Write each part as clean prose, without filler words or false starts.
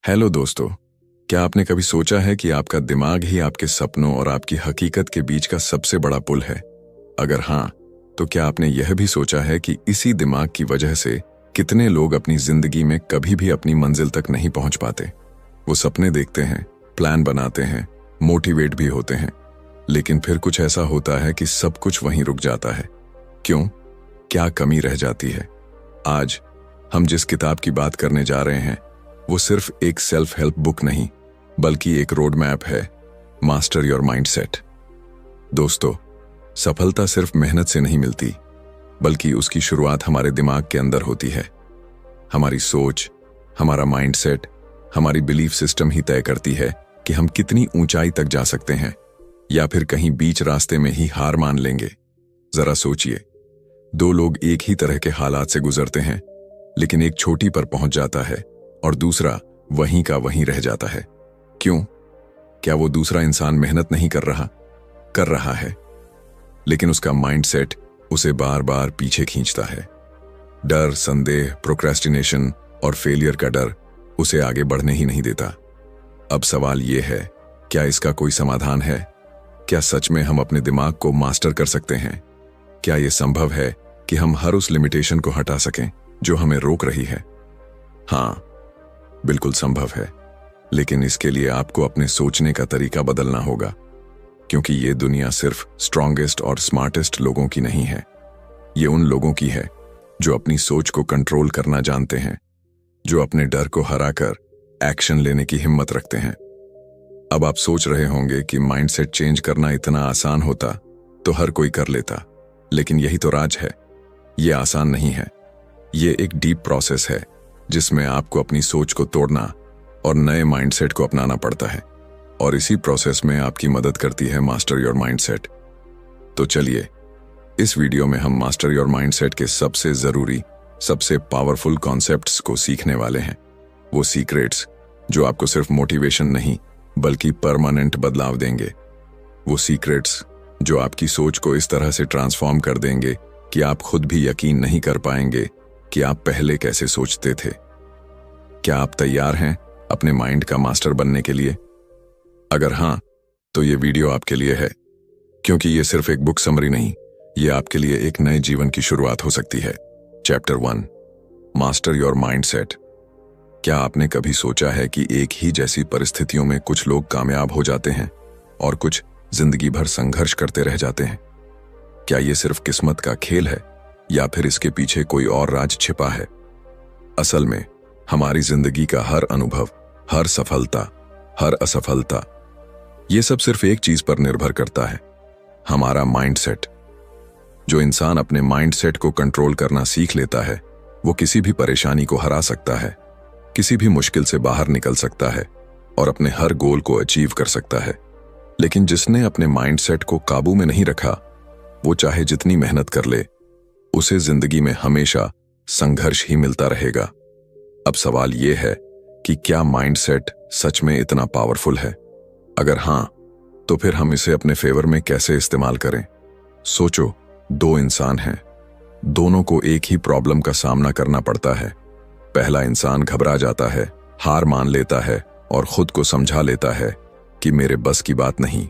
Hello दोस्तों। क्या आपने कभी सोचा है कि आपका दिमाग ही आपके सपनों और आपकी हकीकत के बीच का सबसे बड़ा पुल है? अगर हाँ, तो क्या आपने यह भी सोचा है कि इसी दिमाग की वजह से कितने लोग अपनी जिंदगी में कभी भी अपनी मंजिल तक नहीं पहुंच पाते? वो सपने देखते हैं, प्लान बनाते हैं, मोटिवेट भी होते हैं, लेकिन फिर कुछ ऐसा होता है कि सब कुछ वहीं रुक जाता है। क्यों? क्या कमी रह जाती है? आज हम जिस किताब की बात करने जा रहे हैं वो सिर्फ एक सेल्फ हेल्प बुक नहीं, बल्कि एक रोड मैप है, मास्टर योर माइंडसेट। दोस्तों, सफलता सिर्फ मेहनत से नहीं मिलती, बल्कि उसकी शुरुआत हमारे दिमाग के अंदर होती है। हमारी सोच, हमारा माइंडसेट, हमारी बिलीफ सिस्टम ही तय करती है कि हम कितनी ऊंचाई तक जा सकते हैं या फिर कहीं बीच रास्ते में ही हार मान लेंगे। जरा सोचिए, दो लोग एक ही तरह के हालात से गुजरते हैं, लेकिन एक छोटी पर पहुंच जाता है और दूसरा वहीं का वहीं रह जाता है। क्यों? क्या वो दूसरा इंसान मेहनत नहीं कर रहा है, लेकिन उसका माइंडसेट उसे बार बार पीछे खींचता है। डर, संदेह, प्रोक्रेस्टिनेशन और फेलियर का डर उसे आगे बढ़ने ही नहीं देता। अब सवाल यह है, क्या इसका कोई समाधान है? क्या सच में हम अपने दिमाग को मास्टर कर सकते हैं? क्या यह संभव है कि हम हर उस लिमिटेशन को हटा सकें जो हमें रोक रही है? हाँ, बिल्कुल संभव है, लेकिन इसके लिए आपको अपने सोचने का तरीका बदलना होगा, क्योंकि ये दुनिया सिर्फ स्ट्रॉन्गेस्ट और स्मार्टेस्ट लोगों की नहीं है। ये उन लोगों की है जो अपनी सोच को कंट्रोल करना जानते हैं, जो अपने डर को हराकर एक्शन लेने की हिम्मत रखते हैं। अब आप सोच रहे होंगे कि माइंडसेट चेंज करना इतना आसान होता तो हर कोई कर लेता, लेकिन यही तो राज है। ये आसान नहीं है। ये एक डीप प्रोसेस है जिसमें आपको अपनी सोच को तोड़ना और नए माइंडसेट को अपनाना पड़ता है, और इसी प्रोसेस में आपकी मदद करती है मास्टर योर माइंडसेट। तो चलिए, इस वीडियो में हम मास्टर योर माइंडसेट के सबसे जरूरी, सबसे पावरफुल कॉन्सेप्ट्स को सीखने वाले हैं। वो सीक्रेट्स जो आपको सिर्फ मोटिवेशन नहीं बल्कि परमानेंट बदलाव देंगे। वो सीक्रेट्स जो आपकी सोच को इस तरह से ट्रांसफॉर्म कर देंगे कि आप खुद भी यकीन नहीं कर पाएंगे कि आप पहले कैसे सोचते थे। क्या आप तैयार हैं अपने माइंड का मास्टर बनने के लिए? अगर हां, तो ये वीडियो आपके लिए है, क्योंकि ये सिर्फ एक बुक समरी नहीं, ये आपके लिए एक नए जीवन की शुरुआत हो सकती है। Chapter 1, master your mindset. क्या आपने कभी सोचा है कि एक ही जैसी परिस्थितियों में कुछ लोग कामयाब हो जाते हैं और कुछ जिंदगी भर संघर्ष करते रह जाते हैं? क्या ये सिर्फ किस्मत का खेल है या फिर इसके पीछे कोई और राज छिपा है? असल में हमारी जिंदगी का हर अनुभव, हर सफलता, हर असफलता, ये सब सिर्फ एक चीज पर निर्भर करता है, हमारा माइंडसेट। जो इंसान अपने माइंडसेट को कंट्रोल करना सीख लेता है, वो किसी भी परेशानी को हरा सकता है, किसी भी मुश्किल से बाहर निकल सकता है और अपने हर गोल को अचीव कर सकता है। लेकिन जिसने अपने माइंडसेट को काबू में नहीं रखा, वो चाहे जितनी मेहनत कर ले, उसे जिंदगी में हमेशा संघर्ष ही मिलता रहेगा। अब सवाल यह है कि क्या माइंडसेट सच में इतना पावरफुल है? अगर हां, तो फिर हम इसे अपने फेवर में कैसे इस्तेमाल करें? सोचो, दो इंसान हैं, दोनों को एक ही प्रॉब्लम का सामना करना पड़ता है। पहला इंसान घबरा जाता है, हार मान लेता है और खुद को समझा लेता है कि मेरे बस की बात नहीं,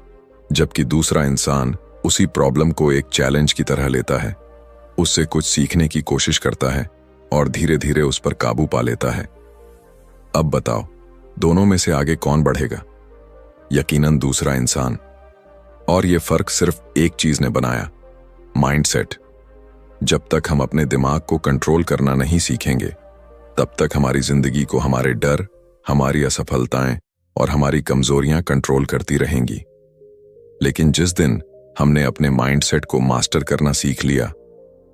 जबकि दूसरा इंसान उसी प्रॉब्लम को एक चैलेंज की तरह लेता है, उससे कुछ सीखने की कोशिश करता है और धीरे धीरे उस पर काबू पा लेता है। अब बताओ, दोनों में से आगे कौन बढ़ेगा? यकीनन दूसरा इंसान। और यह फर्क सिर्फ एक चीज ने बनाया, माइंडसेट। जब तक हम अपने दिमाग को कंट्रोल करना नहीं सीखेंगे, तब तक हमारी जिंदगी को हमारे डर, हमारी असफलताएं और हमारी कमजोरियां कंट्रोल करती रहेंगी। लेकिन जिस दिन हमने अपने माइंडसेट को मास्टर करना सीख लिया,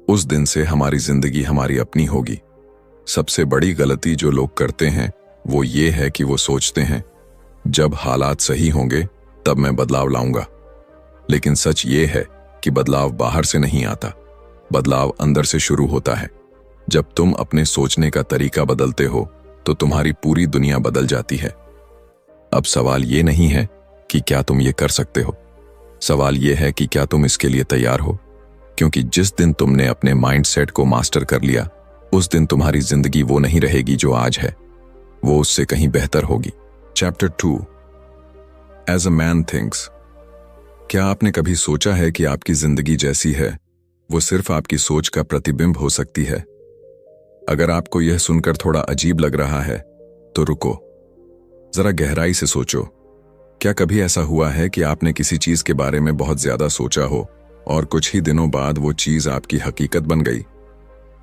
उस दिन से हमारी जिंदगी हमारी अपनी होगी। सबसे बड़ी गलती जो लोग करते हैं वो ये है कि वो सोचते हैं, जब हालात सही होंगे तब मैं बदलाव लाऊंगा। लेकिन सच ये है कि बदलाव बाहर से नहीं आता, बदलाव अंदर से शुरू होता है। जब तुम अपने सोचने का तरीका बदलते हो तो तुम्हारी पूरी दुनिया बदल जाती है। अब सवाल ये नहीं है कि क्या तुम ये कर सकते हो, सवाल यह है कि क्या तुम इसके लिए तैयार हो। क्योंकि जिस दिन तुमने अपने माइंडसेट को मास्टर कर लिया, उस दिन तुम्हारी जिंदगी वो नहीं रहेगी जो आज है। वो उससे कहीं बेहतर होगी। Chapter 2 as a man thinks. क्या आपने कभी सोचा है कि आपकी जिंदगी जैसी है वो सिर्फ आपकी सोच का प्रतिबिंब हो सकती है? अगर आपको यह सुनकर थोड़ा अजीब लग रहा है तो रुको, जरा गहराई से सोचो। क्या कभी ऐसा हुआ है कि आपने किसी चीज के बारे में बहुत ज्यादा सोचा हो और कुछ ही दिनों बाद वो चीज आपकी हकीकत बन गई?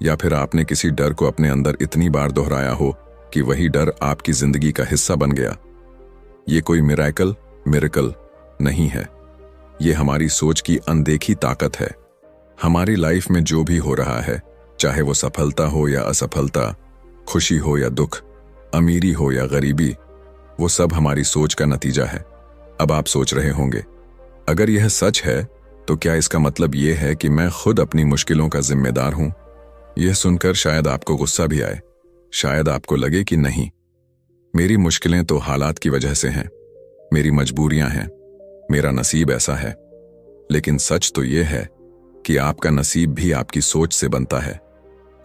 या फिर आपने किसी डर को अपने अंदर इतनी बार दोहराया हो कि वही डर आपकी जिंदगी का हिस्सा बन गया? ये कोई मिरेकल नहीं है, ये हमारी सोच की अनदेखी ताकत है। हमारी लाइफ में जो भी हो रहा है, चाहे वो सफलता हो या असफलता, खुशी हो या दुख, अमीरी हो या गरीबी, वो सब हमारी सोच का नतीजा है। अब आप सोच रहे होंगे, अगर यह सच है तो क्या इसका मतलब यह है कि मैं खुद अपनी मुश्किलों का जिम्मेदार हूं? यह सुनकर शायद आपको गुस्सा भी आए, शायद आपको लगे कि नहीं, मेरी मुश्किलें तो हालात की वजह से हैं, मेरी मजबूरियां हैं, मेरा नसीब ऐसा है। लेकिन सच तो यह है कि आपका नसीब भी आपकी सोच से बनता है।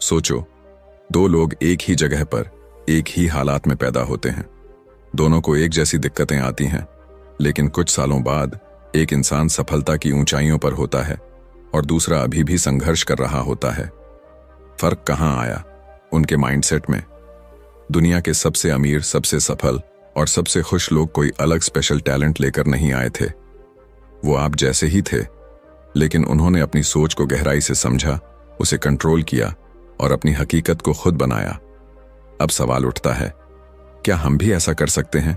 सोचो, दो लोग एक ही जगह पर एक ही हालात में पैदा होते हैं, दोनों को एक जैसी दिक्कतें आती हैं, लेकिन कुछ सालों बाद एक इंसान सफलता की ऊंचाइयों पर होता है और दूसरा अभी भी संघर्ष कर रहा होता है। फर्क कहां आया? उनके माइंडसेट में। दुनिया के सबसे अमीर, सबसे सफल और सबसे खुश लोग कोई अलग स्पेशल टैलेंट लेकर नहीं आए थे। वो आप जैसे ही थे, लेकिन उन्होंने अपनी सोच को गहराई से समझा, उसे कंट्रोल किया और अपनी हकीकत को खुद बनाया। अब सवाल उठता है, क्या हम भी ऐसा कर सकते हैं?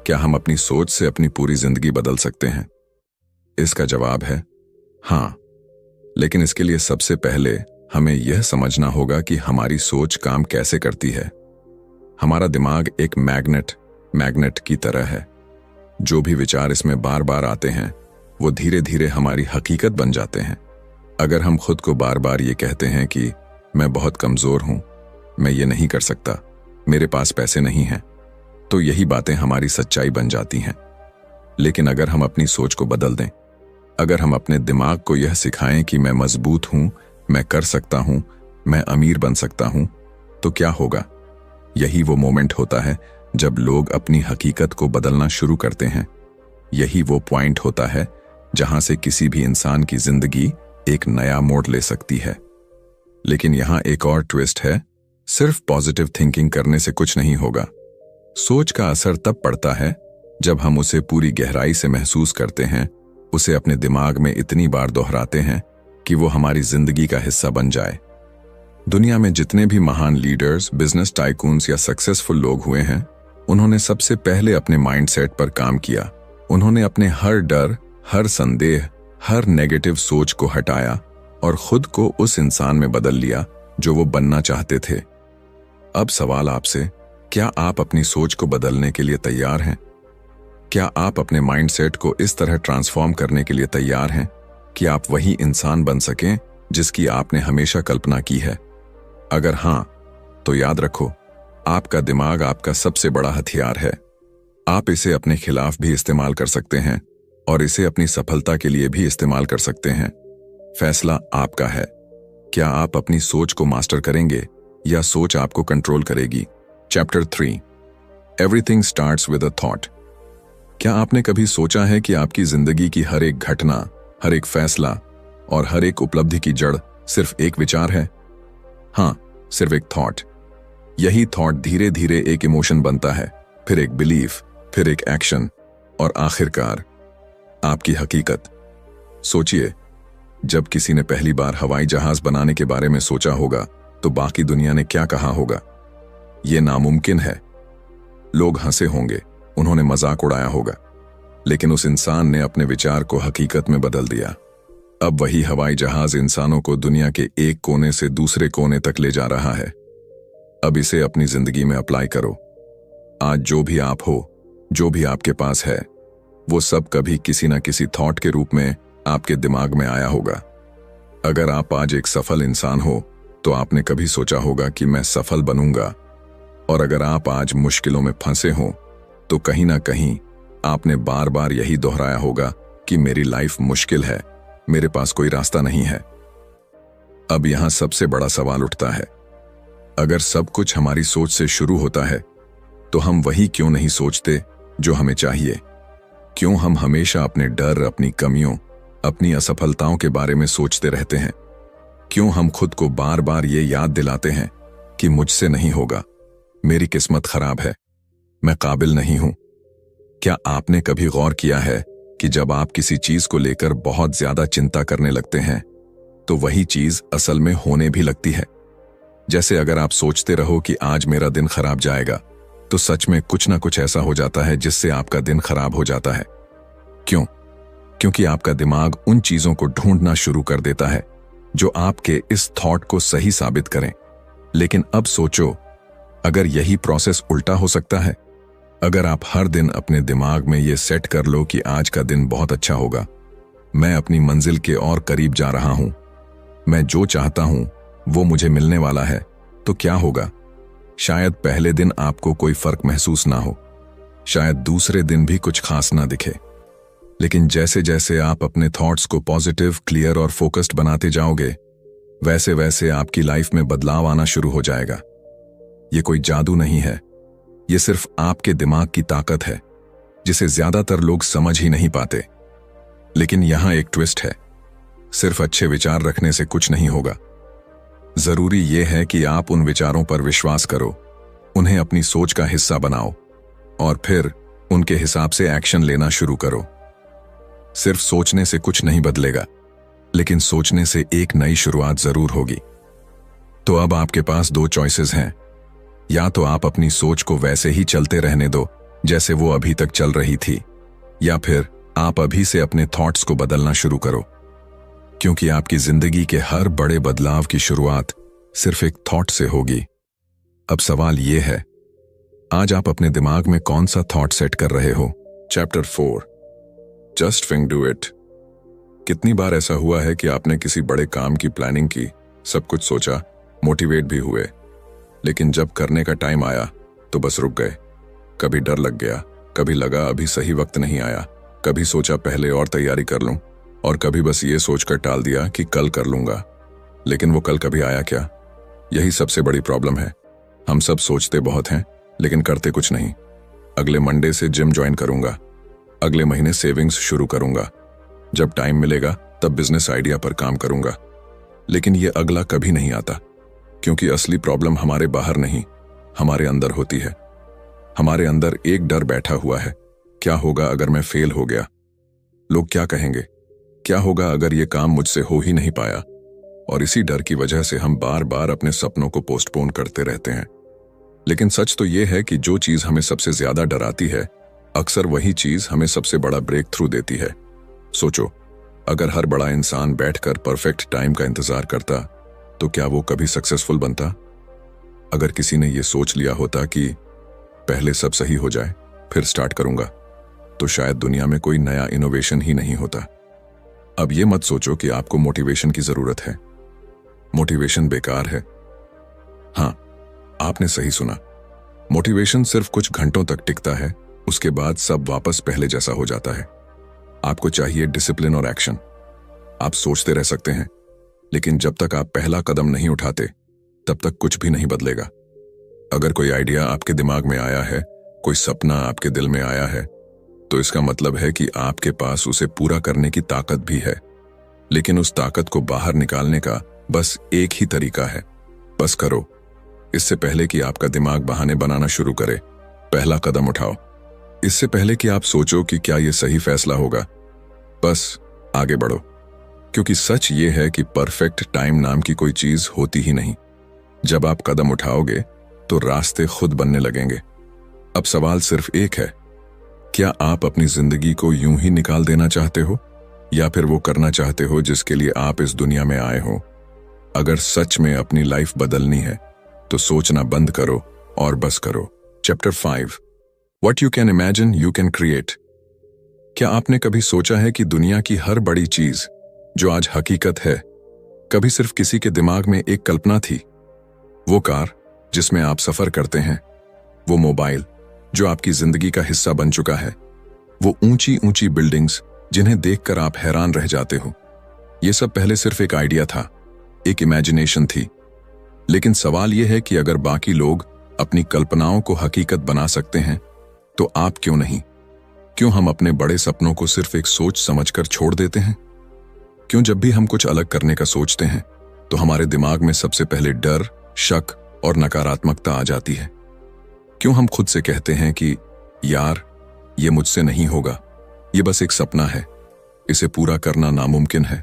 क्या हम अपनी सोच से अपनी पूरी जिंदगी बदल सकते हैं? इसका जवाब है हाँ, लेकिन इसके लिए सबसे पहले हमें यह समझना होगा कि हमारी सोच काम कैसे करती है। हमारा दिमाग एक मैग्नेट की तरह है। जो भी विचार इसमें बार बार आते हैं वो धीरे धीरे हमारी हकीकत बन जाते हैं। अगर हम खुद को बार बार ये कहते हैं कि मैं बहुत कमजोर हूं, मैं ये नहीं कर सकता, मेरे पास पैसे नहीं हैं, तो यही बातें हमारी सच्चाई बन जाती हैं। लेकिन अगर हम अपनी सोच को बदल दें, अगर हम अपने दिमाग को यह सिखाएं कि मैं मजबूत हूं, मैं कर सकता हूं, मैं अमीर बन सकता हूं, तो क्या होगा? यही वो मोमेंट होता है जब लोग अपनी हकीकत को बदलना शुरू करते हैं। यही वो पॉइंट होता है जहां से किसी भी इंसान की जिंदगी एक नया मोड़ ले सकती है। लेकिन यहां एक और ट्विस्ट है, सिर्फ पॉजिटिव थिंकिंग करने से कुछ नहीं होगा। सोच का असर तब पड़ता है जब हम उसे पूरी गहराई से महसूस करते हैं, उसे अपने दिमाग में इतनी बार दोहराते हैं कि वो हमारी जिंदगी का हिस्सा बन जाए। दुनिया में जितने भी महान लीडर्स, बिजनेस टाइकून्स या सक्सेसफुल लोग हुए हैं, उन्होंने सबसे पहले अपने माइंडसेट पर काम किया। उन्होंने अपने हर डर, हर संदेह, हर नेगेटिव सोच को हटाया और खुद को उस इंसान में बदल लिया जो वो बनना चाहते थे। अब सवाल आपसे, क्या आप अपनी सोच को बदलने के लिए तैयार हैं? क्या आप अपने माइंडसेट को इस तरह ट्रांसफॉर्म करने के लिए तैयार हैं कि आप वही इंसान बन सकें जिसकी आपने हमेशा कल्पना की है? अगर हां, तो याद रखो, आपका दिमाग आपका सबसे बड़ा हथियार है। आप इसे अपने खिलाफ भी इस्तेमाल कर सकते हैं और इसे अपनी सफलता के लिए भी इस्तेमाल कर सकते हैं। फैसला आपका है। क्या आप अपनी सोच को मास्टर करेंगे या सोच आपको कंट्रोल करेगी? Chapter 3 everything starts with a thought. क्या आपने कभी सोचा है कि आपकी जिंदगी की हर एक घटना, हर एक फैसला और हर एक उपलब्धि की जड़ सिर्फ एक विचार है? हाँ, सिर्फ एक थॉट। यही थॉट धीरे धीरे एक इमोशन बनता है, फिर एक बिलीफ, फिर एक एक्शन और आखिरकार आपकी हकीकत। सोचिए, जब किसी ने पहली बार हवाई जहाज बनाने के बारे में सोचा होगा तो बाकी दुनिया ने क्या कहा होगा? यह नामुमकिन है। लोग हंसे होंगे, उन्होंने मजाक उड़ाया होगा, लेकिन उस इंसान ने अपने विचार को हकीकत में बदल दिया। अब वही हवाई जहाज इंसानों को दुनिया के एक कोने से दूसरे कोने तक ले जा रहा है। अब इसे अपनी जिंदगी में अप्लाई करो। आज जो भी आप हो, जो भी आपके पास है, वो सब कभी किसी न किसी थॉट के रूप में आपके दिमाग में आया होगा। अगर आप आज एक सफल इंसान हो तो आपने कभी सोचा होगा कि मैं सफल बनूंगा, और अगर आप आज मुश्किलों में फंसे हो तो कहीं ना कहीं आपने बार बार यही दोहराया होगा कि मेरी लाइफ मुश्किल है, मेरे पास कोई रास्ता नहीं है। अब यहां सबसे बड़ा सवाल उठता है, अगर सब कुछ हमारी सोच से शुरू होता है तो हम वही क्यों नहीं सोचते जो हमें चाहिए? क्यों हम हमेशा अपने डर, अपनी कमियों, अपनी असफलताओं के बारे में सोचते रहते हैं? क्यों हम खुद को बार बार ये याद दिलाते हैं कि मुझसे नहीं होगा, मेरी किस्मत खराब है, मैं काबिल नहीं हूं? क्या आपने कभी गौर किया है कि जब आप किसी चीज को लेकर बहुत ज्यादा चिंता करने लगते हैं तो वही चीज असल में होने भी लगती है? जैसे अगर आप सोचते रहो कि आज मेरा दिन खराब जाएगा, तो सच में कुछ ना कुछ ऐसा हो जाता है जिससे आपका दिन खराब हो जाता है। क्यों? क्योंकि आपका दिमाग उन चीजों को ढूंढना शुरू कर देता है जो आपके इस थॉट को सही साबित करें। लेकिन अब सोचो, अगर यही प्रोसेस उल्टा हो सकता है? अगर आप हर दिन अपने दिमाग में ये सेट कर लो कि आज का दिन बहुत अच्छा होगा, मैं अपनी मंजिल के और करीब जा रहा हूं, मैं जो चाहता हूं वो मुझे मिलने वाला है, तो क्या होगा? शायद पहले दिन आपको कोई फर्क महसूस ना हो, शायद दूसरे दिन भी कुछ खास ना दिखे, लेकिन जैसे जैसे आप अपने थॉट्स को पॉजिटिव, क्लियर और फोकस्ड बनाते जाओगे, वैसे वैसे आपकी लाइफ में बदलाव आना शुरू हो जाएगा। ये कोई जादू नहीं है, ये सिर्फ आपके दिमाग की ताकत है, जिसे ज्यादातर लोग समझ ही नहीं पाते। लेकिन यहां एक ट्विस्ट है, सिर्फ अच्छे विचार रखने से कुछ नहीं होगा। जरूरी यह है कि आप उन विचारों पर विश्वास करो, उन्हें अपनी सोच का हिस्सा बनाओ और फिर उनके हिसाब से एक्शन लेना शुरू करो। सिर्फ सोचने से कुछ नहीं बदलेगा, लेकिन सोचने से एक नई शुरुआत जरूर होगी। तो अब आपके पास दो चॉइसेस हैं, या तो आप अपनी सोच को वैसे ही चलते रहने दो जैसे वो अभी तक चल रही थी, या फिर आप अभी से अपने थॉट्स को बदलना शुरू करो, क्योंकि आपकी जिंदगी के हर बड़े बदलाव की शुरुआत सिर्फ एक थॉट से होगी। अब सवाल यह है, आज आप अपने दिमाग में कौन सा थॉट सेट कर रहे हो? Chapter 4, just think do it. कितनी बार ऐसा हुआ है कि आपने किसी बड़े काम की प्लानिंग की, सब कुछ सोचा, मोटिवेट भी हुए, लेकिन जब करने का टाइम आया तो बस रुक गए। कभी डर लग गया, कभी लगा अभी सही वक्त नहीं आया, कभी सोचा पहले और तैयारी कर लूं, और कभी बस ये सोचकर टाल दिया कि कल कर लूंगा। लेकिन वो कल कभी आया क्या? यही सबसे बड़ी प्रॉब्लम है। हम सब सोचते बहुत हैं लेकिन करते कुछ नहीं। अगले मंडे से जिम ज्वाइन करूंगा, अगले महीने सेविंग्स शुरू करूंगा, जब टाइम मिलेगा तब बिजनेस आइडिया पर काम करूंगा। लेकिन ये अगला कभी नहीं आता, क्योंकि असली प्रॉब्लम हमारे बाहर नहीं, हमारे अंदर होती है। हमारे अंदर एक डर बैठा हुआ है, क्या होगा अगर मैं फेल हो गया? लोग क्या कहेंगे? क्या होगा अगर ये काम मुझसे हो ही नहीं पाया? और इसी डर की वजह से हम बार बार अपने सपनों को पोस्टपोन करते रहते हैं। लेकिन सच तो ये है कि जो चीज हमें सबसे ज्यादा डराती है, अक्सर वही चीज हमें सबसे बड़ा ब्रेक थ्रू देती है। सोचो, अगर हर बड़ा इंसान बैठकर परफेक्ट टाइम का इंतजार करता, तो क्या वो कभी सक्सेसफुल बनता? अगर किसी ने ये सोच लिया होता कि पहले सब सही हो जाए फिर स्टार्ट करूंगा, तो शायद दुनिया में कोई नया इनोवेशन ही नहीं होता। अब ये मत सोचो कि आपको मोटिवेशन की जरूरत है। मोटिवेशन बेकार है। हां, आपने सही सुना। मोटिवेशन सिर्फ कुछ घंटों तक टिकता है, उसके बाद सब वापस पहले जैसा हो जाता है। आपको चाहिए डिसिप्लिन और एक्शन। आप सोचते रह सकते हैं, लेकिन जब तक आप पहला कदम नहीं उठाते, तब तक कुछ भी नहीं बदलेगा। अगर कोई आइडिया आपके दिमाग में आया है, कोई सपना आपके दिल में आया है, तो इसका मतलब है कि आपके पास उसे पूरा करने की ताकत भी है। लेकिन उस ताकत को बाहर निकालने का बस एक ही तरीका है, बस करो। इससे पहले कि आपका दिमाग बहाने बनाना शुरू करे, पहला कदम उठाओ। इससे पहले कि आप सोचो कि क्या यह सही फैसला होगा, बस आगे बढ़ो। क्योंकि सच ये है कि परफेक्ट टाइम नाम की कोई चीज होती ही नहीं। जब आप कदम उठाओगे तो रास्ते खुद बनने लगेंगे। अब सवाल सिर्फ एक है, क्या आप अपनी जिंदगी को यूं ही निकाल देना चाहते हो, या फिर वो करना चाहते हो जिसके लिए आप इस दुनिया में आए हो? अगर सच में अपनी लाइफ बदलनी है, तो सोचना बंद करो और बस करो। Chapter 5, what you can imagine you can create. क्या आपने कभी सोचा है कि दुनिया की हर बड़ी चीज जो आज हकीकत है, कभी सिर्फ किसी के दिमाग में एक कल्पना थी? वो कार जिसमें आप सफर करते हैं, वो मोबाइल जो आपकी जिंदगी का हिस्सा बन चुका है, वो ऊंची ऊंची बिल्डिंग्स जिन्हें देखकर आप हैरान रह जाते हो, ये सब पहले सिर्फ एक आइडिया था, एक इमेजिनेशन थी। लेकिन सवाल यह है कि अगर बाकी लोग अपनी कल्पनाओं को हकीकत बना सकते हैं, तो आप क्यों नहीं? क्यों हम अपने बड़े सपनों को सिर्फ एक सोच समझकर छोड़ देते हैं? क्यों जब भी हम कुछ अलग करने का सोचते हैं तो हमारे दिमाग में सबसे पहले डर, शक और नकारात्मकता आ जाती है? क्यों हम खुद से कहते हैं कि यार, ये मुझसे नहीं होगा, ये बस एक सपना है, इसे पूरा करना नामुमकिन है?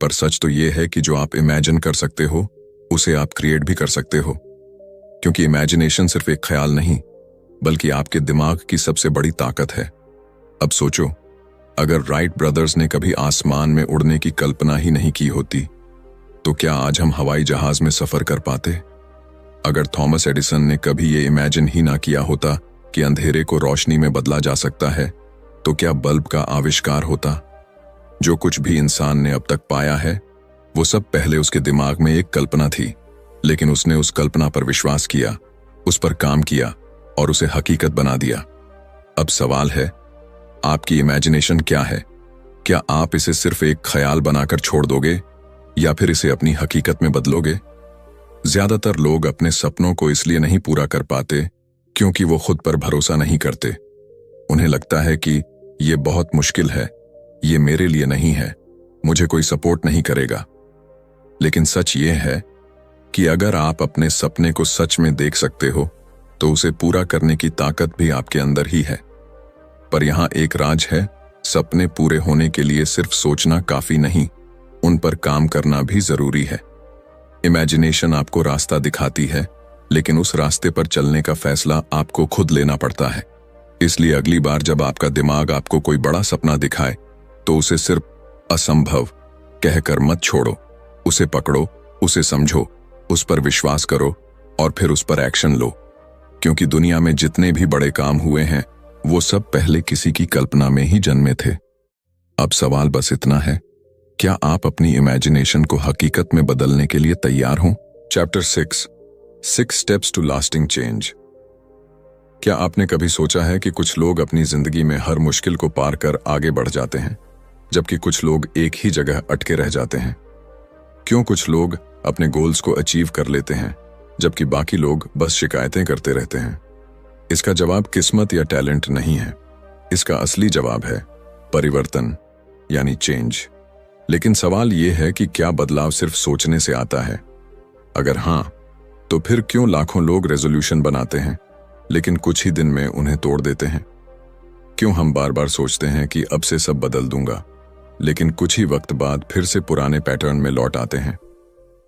पर सच तो ये है कि जो आप इमेजिन कर सकते हो उसे आप क्रिएट भी कर सकते हो, क्योंकि इमेजिनेशन सिर्फ एक ख्याल नहीं बल्कि आपके दिमाग की सबसे बड़ी ताकत है। अब सोचो, अगर राइट ब्रदर्स ने कभी आसमान में उड़ने की कल्पना ही नहीं की होती तो क्या आज हम हवाई जहाज में सफर कर पाते? अगर थॉमस एडिसन ने कभी ये इमेजिन ही ना किया होता कि अंधेरे को रोशनी में बदला जा सकता है, तो क्या बल्ब का आविष्कार होता? जो कुछ भी इंसान ने अब तक पाया है वो सब पहले उसके दिमाग में एक कल्पना थी, लेकिन उसने उस कल्पना पर विश्वास किया, उस पर काम किया और उसे हकीकत बना दिया। अब सवाल है, आपकी इमेजिनेशन क्या है? क्या आप इसे सिर्फ एक ख्याल बनाकर छोड़ दोगे या फिर इसे अपनी हकीकत में बदलोगे? ज्यादातर लोग अपने सपनों को इसलिए नहीं पूरा कर पाते क्योंकि वो खुद पर भरोसा नहीं करते। उन्हें लगता है कि ये बहुत मुश्किल है, ये मेरे लिए नहीं है, मुझे कोई सपोर्ट नहीं करेगा। लेकिन सच ये है कि अगर आप अपने सपने को सच में देख सकते हो तो उसे पूरा करने की ताकत भी आपके अंदर ही है। पर यहां एक राज है, सपने पूरे होने के लिए सिर्फ सोचना काफी नहीं, उन पर काम करना भी जरूरी है। इमेजिनेशन आपको रास्ता दिखाती है, लेकिन उस रास्ते पर चलने का फैसला आपको खुद लेना पड़ता है। इसलिए अगली बार जब आपका दिमाग आपको कोई बड़ा सपना दिखाए तो उसे सिर्फ असंभव कहकर मत छोड़ो, उसे पकड़ो, उसे समझो, उस पर विश्वास करो और फिर उस पर एक्शन लो। क्योंकि दुनिया में जितने भी बड़े काम हुए हैं वो सब पहले किसी की कल्पना में ही जन्मे थे। अब सवाल बस इतना है, क्या आप अपनी इमेजिनेशन को हकीकत में बदलने के लिए तैयार हो? Chapter 6 steps to lasting change. क्या आपने कभी सोचा है कि कुछ लोग अपनी जिंदगी में हर मुश्किल को पार कर आगे बढ़ जाते हैं, जबकि कुछ लोग एक ही जगह अटके रह जाते हैं? क्यों कुछ लोग अपने गोल्स को अचीव कर लेते हैं जबकि बाकी लोग बस शिकायतें करते रहते हैं? इसका जवाब किस्मत या टैलेंट नहीं है, इसका असली जवाब है परिवर्तन, यानी चेंज। लेकिन सवाल यह है कि क्या बदलाव सिर्फ सोचने से आता है? अगर हां, तो फिर क्यों लाखों लोग रेजोल्यूशन बनाते हैं लेकिन कुछ ही दिन में उन्हें तोड़ देते हैं? क्यों हम बार बार सोचते हैं कि अब से सब बदल दूंगा, लेकिन कुछ ही वक्त बाद फिर से पुराने पैटर्न में लौट आते हैं?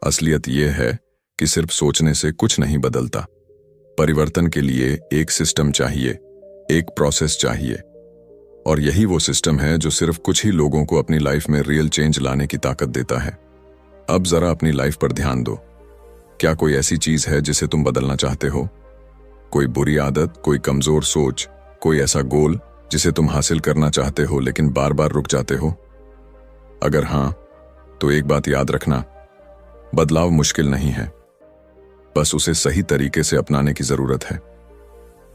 असलियत यह है कि सिर्फ सोचने से कुछ नहीं बदलता। परिवर्तन के लिए एक सिस्टम चाहिए, एक प्रोसेस चाहिए, और यही वो सिस्टम है जो सिर्फ कुछ ही लोगों को अपनी लाइफ में रियल चेंज लाने की ताकत देता है। अब जरा अपनी लाइफ पर ध्यान दो। क्या कोई ऐसी चीज है जिसे तुम बदलना चाहते हो? कोई बुरी आदत, कोई कमजोर सोच, कोई ऐसा गोल जिसे तुम हासिल करना चाहते हो लेकिन बार बार रुक जाते हो? अगर हां, तो एक बात याद रखना, बदलाव मुश्किल नहीं है, बस उसे सही तरीके से अपनाने की जरूरत है।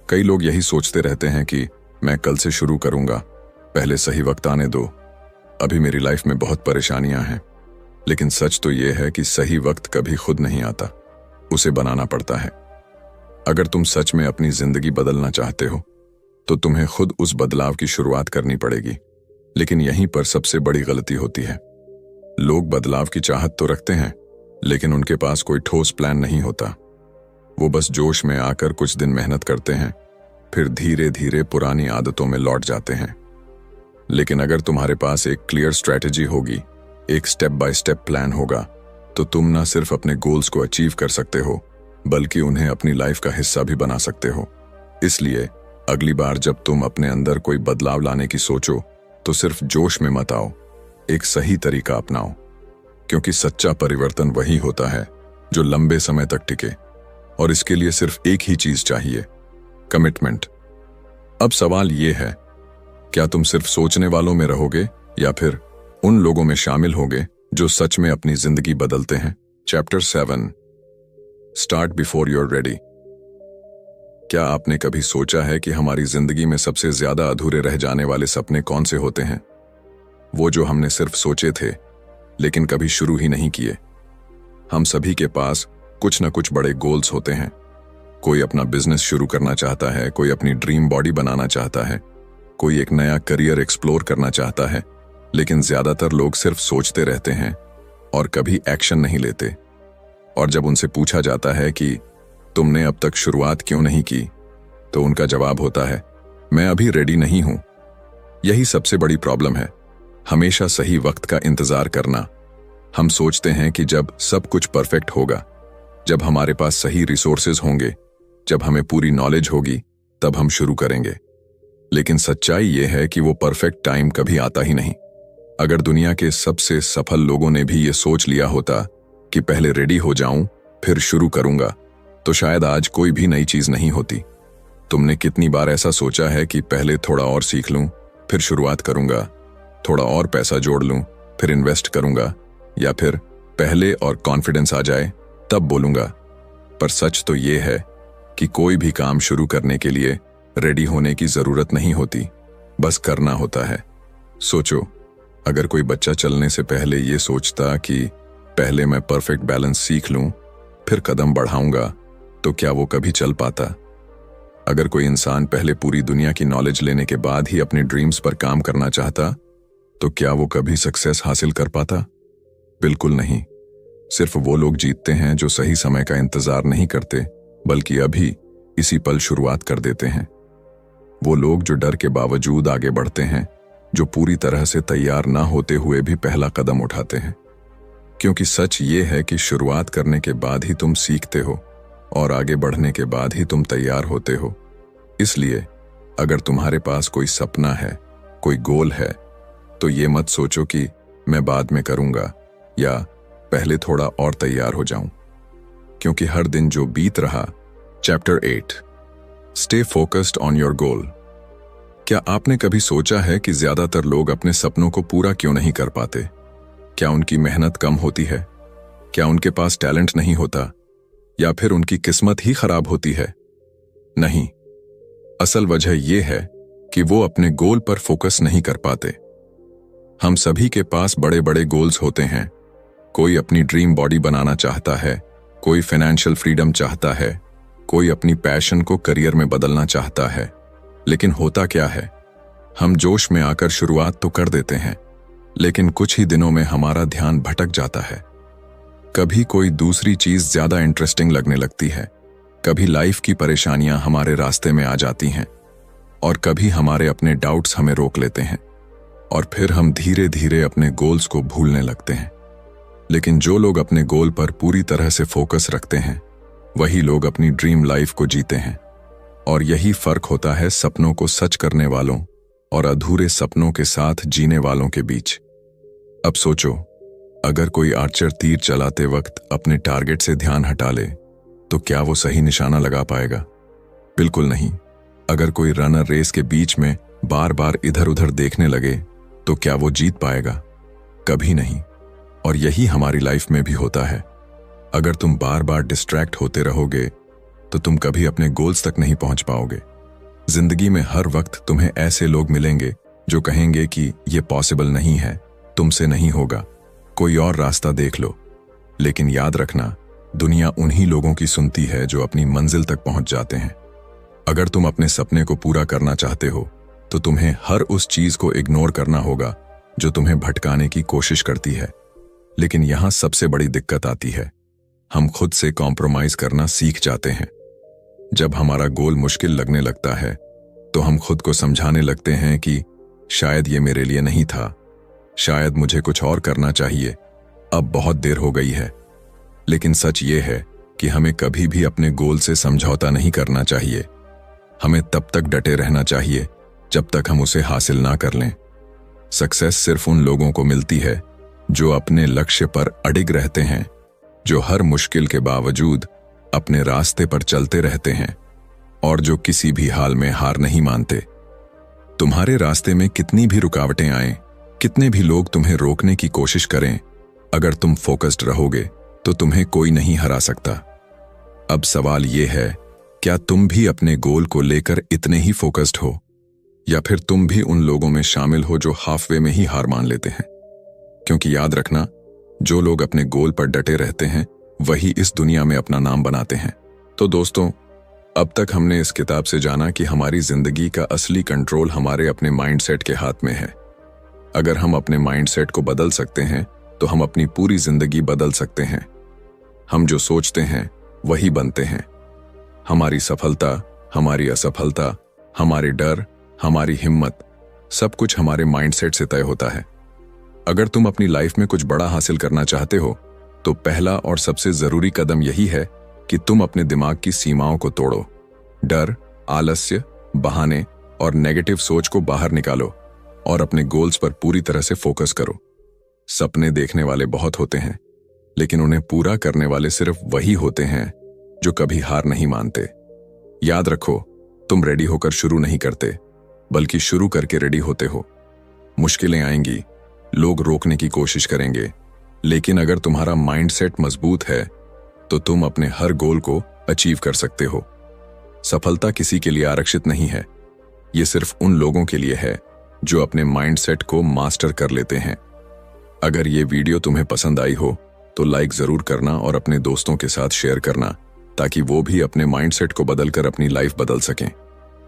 कई लोग यही सोचते रहते हैं कि मैं कल से शुरू करूंगा, पहले सही वक्त आने दो, अभी मेरी लाइफ में बहुत परेशानियां हैं। लेकिन सच तो यह है कि सही वक्त कभी खुद नहीं आता, उसे बनाना पड़ता है। अगर तुम सच में अपनी जिंदगी बदलना चाहते हो तो तुम्हें खुद उस बदलाव की शुरुआत करनी पड़ेगी। लेकिन यहीं पर सबसे बड़ी गलती होती है। लोग बदलाव की चाहत तो रखते हैं, लेकिन उनके पास कोई ठोस प्लान नहीं होता। वो बस जोश में आकर कुछ दिन मेहनत करते हैं, फिर धीरे धीरे पुरानी आदतों में लौट जाते हैं। लेकिन अगर तुम्हारे पास एक क्लियर स्ट्रैटेजी होगी, एक स्टेप बाय स्टेप प्लान होगा, तो तुम ना सिर्फ अपने गोल्स को अचीव कर सकते हो बल्कि उन्हें अपनी लाइफ का हिस्सा भी बना सकते हो। इसलिए अगली बार जब तुम अपने अंदर कोई बदलाव लाने की सोचो तो सिर्फ जोश में मत आओ, एक सही तरीका अपनाओ, क्योंकि सच्चा परिवर्तन वही होता है जो लंबे समय तक टिके, और इसके लिए सिर्फ एक ही चीज चाहिए, कमिटमेंट। अब सवाल यह है, क्या तुम सिर्फ सोचने वालों में रहोगे या फिर उन लोगों में शामिल होगे जो सच में अपनी जिंदगी बदलते हैं? Chapter 7 start before you are ready. क्या आपने कभी सोचा है कि हमारी जिंदगी में सबसे ज्यादा अधूरे रह जाने वाले सपने कौन से होते हैं? वो जो हमने सिर्फ सोचे थे लेकिन कभी शुरू ही नहीं किए। हम सभी के पास कुछ न कुछ बड़े गोल्स होते हैं, कोई अपना बिजनेस शुरू करना चाहता है, कोई अपनी ड्रीम बॉडी बनाना चाहता है, कोई एक नया करियर एक्सप्लोर करना चाहता है, लेकिन ज्यादातर लोग सिर्फ सोचते रहते हैं और कभी एक्शन नहीं लेते। और जब उनसे पूछा जाता है कि तुमने अब तक शुरुआत क्यों नहीं की, तो उनका जवाब होता है, मैं अभी रेडी नहीं हूं। यही सबसे बड़ी प्रॉब्लम है, हमेशा सही वक्त का इंतजार करना। हम सोचते हैं कि जब सब कुछ परफेक्ट होगा, जब हमारे पास सही रिसोर्सेज होंगे, जब हमें पूरी नॉलेज होगी, तब हम शुरू करेंगे। लेकिन सच्चाई यह है कि वो परफेक्ट टाइम कभी आता ही नहीं। अगर दुनिया के सबसे सफल लोगों ने भी ये सोच लिया होता कि पहले रेडी हो जाऊं फिर शुरू करूंगा, तो शायद आज कोई भी नई चीज नहीं होती। तुमने कितनी बार ऐसा सोचा है कि पहले थोड़ा और सीख लूं फिर शुरुआत करूंगा, थोड़ा और पैसा जोड़ लूं फिर इन्वेस्ट करूंगा, या फिर पहले और कॉन्फिडेंस आ जाए तब बोलूंगा। पर सच तो ये है कि कोई भी काम शुरू करने के लिए रेडी होने की जरूरत नहीं होती, बस करना होता है। सोचो, अगर कोई बच्चा चलने से पहले ये सोचता कि पहले मैं परफेक्ट बैलेंस सीख लूं फिर कदम बढ़ाऊंगा, तो क्या वो कभी चल पाता? अगर कोई इंसान पहले पूरी दुनिया की नॉलेज लेने के बाद ही अपने ड्रीम्स पर काम करना चाहता, तो क्या वो कभी सक्सेस हासिल कर पाता? बिल्कुल नहीं। सिर्फ वो लोग जीतते हैं जो सही समय का इंतजार नहीं करते, बल्कि अभी इसी पल शुरुआत कर देते हैं। वो लोग जो डर के बावजूद आगे बढ़ते हैं, जो पूरी तरह से तैयार ना होते हुए भी पहला कदम उठाते हैं। क्योंकि सच ये है कि शुरुआत करने के बाद ही तुम सीखते हो और आगे बढ़ने के बाद ही तुम तैयार होते हो। इसलिए अगर तुम्हारे पास कोई सपना है, कोई गोल है, तो ये मत सोचो कि मैं बाद में करूंगा या पहले थोड़ा और तैयार हो जाऊं। क्योंकि हर दिन जो बीत रहा। Chapter 8, stay focused on your goal. क्या आपने कभी सोचा है कि ज्यादातर लोग अपने सपनों को पूरा क्यों नहीं कर पाते? क्या उनकी मेहनत कम होती है? क्या उनके पास टैलेंट नहीं होता? या फिर उनकी किस्मत ही खराब होती है? नहीं, असल वजह यह है कि वो अपने गोल पर फोकस नहीं कर पाते। हम सभी के पास बड़े बड़े गोल्स होते हैं। कोई अपनी ड्रीम बॉडी बनाना चाहता है, कोई फाइनेंशियल फ्रीडम चाहता है, कोई अपनी पैशन को करियर में बदलना चाहता है। लेकिन होता क्या है, हम जोश में आकर शुरुआत तो कर देते हैं, लेकिन कुछ ही दिनों में हमारा ध्यान भटक जाता है। कभी कोई दूसरी चीज ज्यादा इंटरेस्टिंग लगने लगती है, कभी लाइफ की परेशानियां हमारे रास्ते में आ जाती हैं, और कभी हमारे अपने डाउट्स हमें रोक लेते हैं, और फिर हम धीरे धीरे अपने गोल्स को भूलने लगते हैं। लेकिन जो लोग अपने गोल पर पूरी तरह से फोकस रखते हैं, वही लोग अपनी ड्रीम लाइफ को जीते हैं। और यही फर्क होता है सपनों को सच करने वालों और अधूरे सपनों के साथ जीने वालों के बीच। अब सोचो, अगर कोई आर्चर तीर चलाते वक्त अपने टारगेट से ध्यान हटा ले, तो क्या वो सही निशाना लगा पाएगा? बिल्कुल नहीं। अगर कोई रनर रेस के बीच में बार बार इधर उधर देखने लगे, तो क्या वो जीत पाएगा? कभी नहीं। और यही हमारी लाइफ में भी होता है। अगर तुम बार बार डिस्ट्रैक्ट होते रहोगे, तो तुम कभी अपने गोल्स तक नहीं पहुंच पाओगे। जिंदगी में हर वक्त तुम्हें ऐसे लोग मिलेंगे जो कहेंगे कि ये पॉसिबल नहीं है, तुमसे नहीं होगा, कोई और रास्ता देख लो। लेकिन याद रखना, दुनिया उन्हीं लोगों की सुनती है जो अपनी मंजिल तक पहुंच जाते हैं। अगर तुम अपने सपने को पूरा करना चाहते हो, तो तुम्हें हर उस चीज को इग्नोर करना होगा जो तुम्हें भटकाने की कोशिश करती है। लेकिन यहां सबसे बड़ी दिक्कत आती है, हम खुद से कॉम्प्रोमाइज करना सीख जाते हैं। जब हमारा गोल मुश्किल लगने लगता है, तो हम खुद को समझाने लगते हैं कि शायद ये मेरे लिए नहीं था, शायद मुझे कुछ और करना चाहिए, अब बहुत देर हो गई है। लेकिन सच ये है कि हमें कभी भी अपने गोल से समझौता नहीं करना चाहिए। हमें तब तक डटे रहना चाहिए जब तक हम उसे हासिल ना कर लें। सक्सेस सिर्फ उन लोगों को मिलती है जो अपने लक्ष्य पर अडिग रहते हैं, जो हर मुश्किल के बावजूद अपने रास्ते पर चलते रहते हैं, और जो किसी भी हाल में हार नहीं मानते। तुम्हारे रास्ते में कितनी भी रुकावटें आएं, कितने भी लोग तुम्हें रोकने की कोशिश करें, अगर तुम फोकस्ड रहोगे तो तुम्हें कोई नहीं हरा सकता। अब सवाल यह है, क्या तुम भी अपने गोल को लेकर इतने ही फोकस्ड हो, या फिर तुम भी उन लोगों में शामिल हो जो हाफवे में ही हार मान लेते हैं? क्योंकि याद रखना, जो लोग अपने गोल पर डटे रहते हैं, वही इस दुनिया में अपना नाम बनाते हैं। तो दोस्तों, अब तक हमने इस किताब से जाना कि हमारी जिंदगी का असली कंट्रोल हमारे अपने माइंडसेट के हाथ में है। अगर हम अपने माइंडसेट को बदल सकते हैं तो हम अपनी पूरी जिंदगी बदल सकते हैं। हम जो सोचते हैं वही बनते हैं। हमारी सफलता, हमारी असफलता, हमारे डर, हमारी हिम्मत, सब कुछ हमारे माइंडसेट से तय होता है। अगर तुम अपनी लाइफ में कुछ बड़ा हासिल करना चाहते हो तो पहला और सबसे जरूरी कदम यही है कि तुम अपने दिमाग की सीमाओं को तोड़ो। डर, आलस्य, बहाने और नेगेटिव सोच को बाहर निकालो और अपने गोल्स पर पूरी तरह से फोकस करो। सपने देखने वाले बहुत होते हैं, लेकिन उन्हें पूरा करने वाले सिर्फ वही होते हैं जो कभी हार नहीं मानते। याद रखो, तुम रेडी होकर शुरू नहीं करते, बल्कि शुरू करके रेडी होते हो। मुश्किलें आएंगी, लोग रोकने की कोशिश करेंगे, लेकिन अगर तुम्हारा माइंडसेट मजबूत है तो तुम अपने हर गोल को अचीव कर सकते हो। सफलता किसी के लिए आरक्षित नहीं है, ये सिर्फ उन लोगों के लिए है जो अपने माइंडसेट को मास्टर कर लेते हैं। अगर ये वीडियो तुम्हें पसंद आई हो तो लाइक जरूर करना और अपने दोस्तों के साथ शेयर करना, ताकि वो भी अपने माइंडसेट को बदलकर अपनी लाइफ बदल सकें।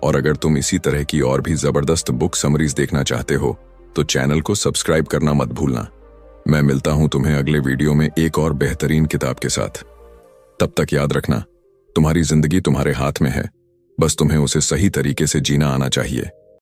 और अगर तुम इसी तरह की और भी जबरदस्त बुक समरीज देखना चाहते हो तो चैनल को सब्सक्राइब करना मत भूलना। मैं मिलता हूं तुम्हें अगले वीडियो में एक और बेहतरीन किताब के साथ। तब तक याद रखना, तुम्हारी जिंदगी तुम्हारे हाथ में है, बस तुम्हें उसे सही तरीके से जीना आना चाहिए।